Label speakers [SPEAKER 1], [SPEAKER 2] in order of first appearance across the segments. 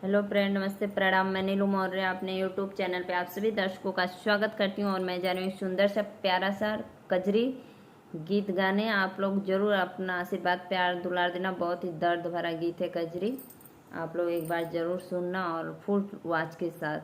[SPEAKER 1] Hello friend, नमस्ते, प्रणाम। मैं नीलू मौर्य अपने यूट्यूब चैनल पे आप सभी दर्शकों का स्वागत करती हूँ और मैं जा रही हूँ एक सुंदर सा प्यारा सा कजरी गीत गाने। आप लोग जरूर अपना आशीर्वाद प्यार दुलार देना। बहुत ही दर्द भरा गीत है कजरी। आप लोग एक बार जरूर सुनना और फुल आवाज के साथ।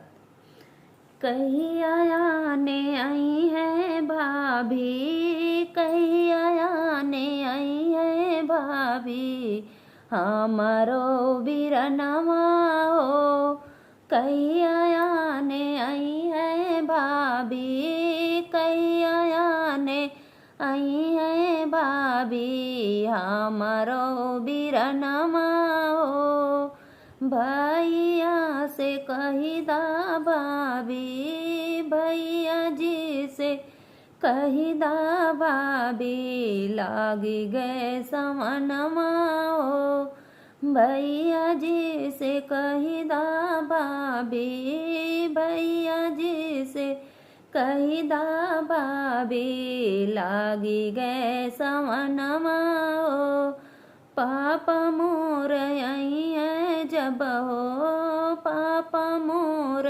[SPEAKER 1] कहीं आया ने आई है भाभी, कहीं आया ने आई है भाभी, हमारो बीरनवा हो। कहीं आया ने आई है भाभी, कहीं आया ने आई है भाभी, हमारो बीरनवा हो। भैया से कही दा भाभी, भैया जी से कही दा भाभी, लागी गए समनमा हो। भैया जी से कही दा भाभी, भैया जी से कही दा भाभी, लागी गए समनमा हो। पापा मोर आई है जब हो, पापा मोर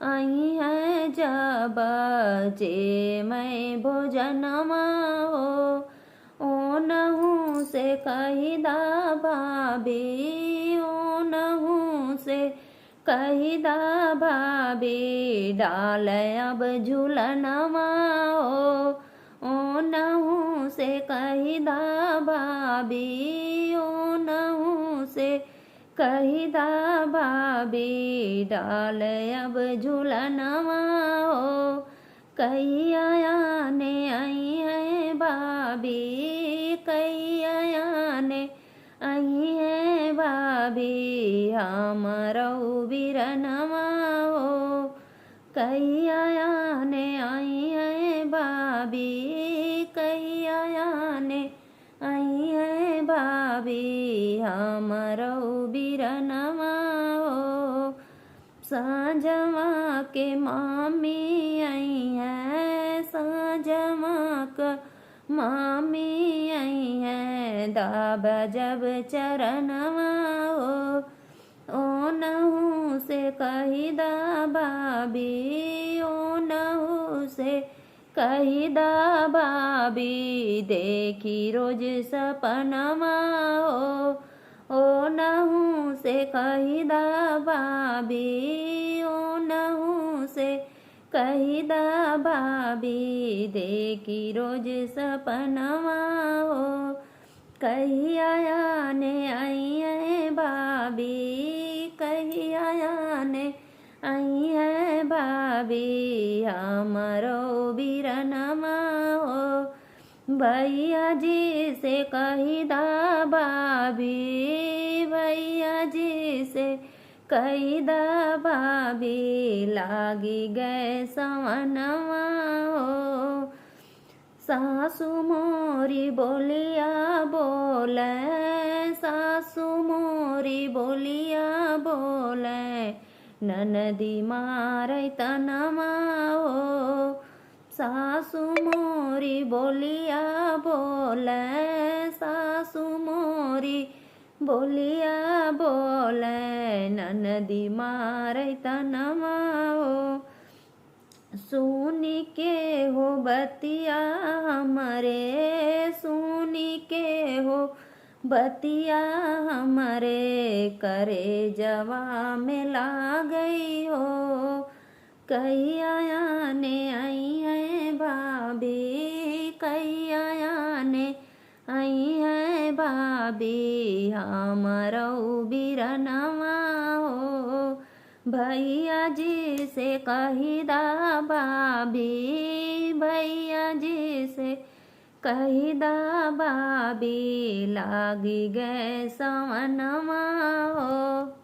[SPEAKER 1] आई है जब, जे मैं भोजनमा हो। ओ नहू से कही दा भाभी, ओ नहू से कही दा भाभी, डाल अब झूलनमा हो। ओ नहू से कही दा भाभी, ओ नहू से कही दा भाभी, डाल अब झूलनवा हो। कही आया ने आई है भाभी, कही आया ने आई है भाभी, हमारो बीरनवा हो। कही आया ने आई है भाभी, कही आया ने आई है भाभी, हमारो बीरनवा हो। साँझवा के मामी आई है, साँझवा का मामी आई है, दाब जब चरणवा हो। ओ नहू से कही दा भाभी, ओ नहू से कही दा भाभी, देखी रोज सपनमा हो। ओ नहू से कही दा भाभी, ओ नहू से कही दा भाभी, देखी रोज सपनमा हो। कही आया ने आई है भाभी, कही आया ने आई है भाभी, हमारो बीरनवा हो। भैया जी से कही दा भाभी, भैया जी से कही दा भाभी, लागी गए सवनवा हो। सासू मोरी बोलिया बोले, सासू मोरी बोलिया बोले, ननदी मारै तनमा हो। सासू मोरी बोलिया बोले, सासू मोरी बोलिया बोले, ननदी मारै तनमा हो। सुनी के हो बतिया हमरे, सुनी के हो बतिया हमरे, करे जवा में ला गई हो। कही आया ने आई है भाभी, कही आया ने आई है भाभी, हमारो बीरनवा हो। भैया जी से कही दा भाभी, भैया जी से कही दा भाभी, लागी गए सवनवा हो।